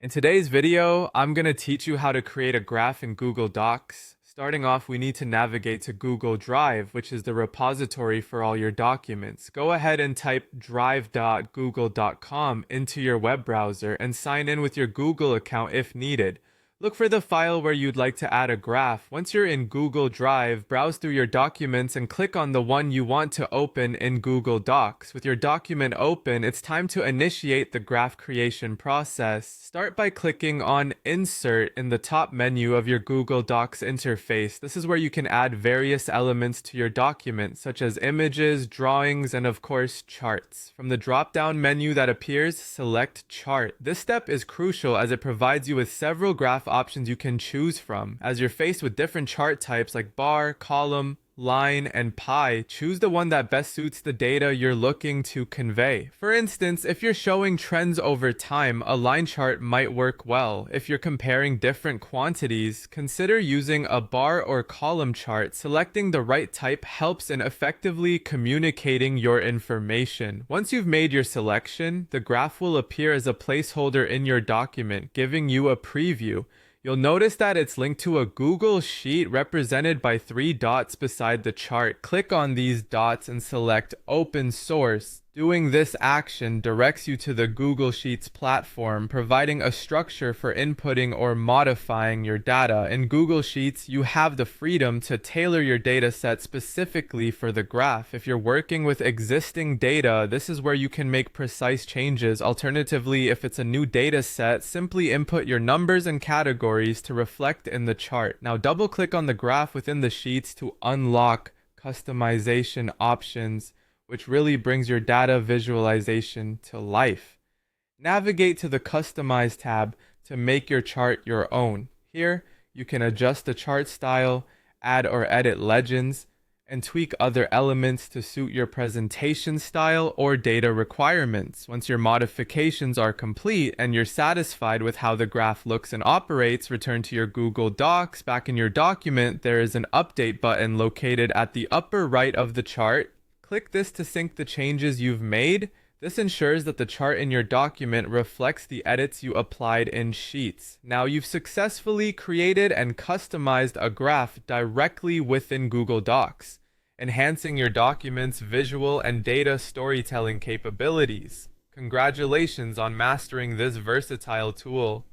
In today's video, I'm going to teach you how to create a graph in Google Docs. Starting off, we need to navigate to Google Drive, which is the repository for all your documents. Go ahead and type drive.google.com into your web browser and sign in with your Google account if needed. Look for the file where you'd like to add a graph. Once you're in Google Drive, browse through your documents and click on the one you want to open in Google Docs. With your document open, it's time to initiate the graph creation process. Start by clicking on Insert in the top menu of your Google Docs interface. This is where you can add various elements to your document, such as images, drawings, and of course, charts. From the drop-down menu that appears, select Chart. This step is crucial as it provides you with several graph options you can choose from. As you're faced with different chart types like bar, column, line, and pie, choose the one that best suits the data you're looking to convey. For instance, if you're showing trends over time, a line chart might work well. If you're comparing different quantities, consider using a bar or column chart. Selecting the right type helps in effectively communicating your information. Once you've made your selection, the graph will appear as a placeholder in your document, giving you a preview. You'll notice that it's linked to a Google Sheet represented by 3 dots beside the chart. Click on these dots and select Open Source. Doing this action directs you to the Google Sheets platform, providing a structure for inputting or modifying your data. In Google Sheets, you have the freedom to tailor your data set specifically for the graph. If you're working with existing data, this is where you can make precise changes. Alternatively, if it's a new data set, simply input your numbers and categories to reflect in the chart. Now double-click on the graph within the sheets to unlock customization options, which really brings your data visualization to life. Navigate to the Customize tab to make your chart your own. Here, you can adjust the chart style, add or edit legends, and tweak other elements to suit your presentation style or data requirements. Once your modifications are complete and you're satisfied with how the graph looks and operates, return to your Google Docs. Back in your document, there is an Update button located at the upper right of the chart. Click this to sync the changes you've made. This ensures that the chart in your document reflects the edits you applied in Sheets. Now you've successfully created and customized a graph directly within Google Docs, enhancing your document's visual and data storytelling capabilities. Congratulations on mastering this versatile tool.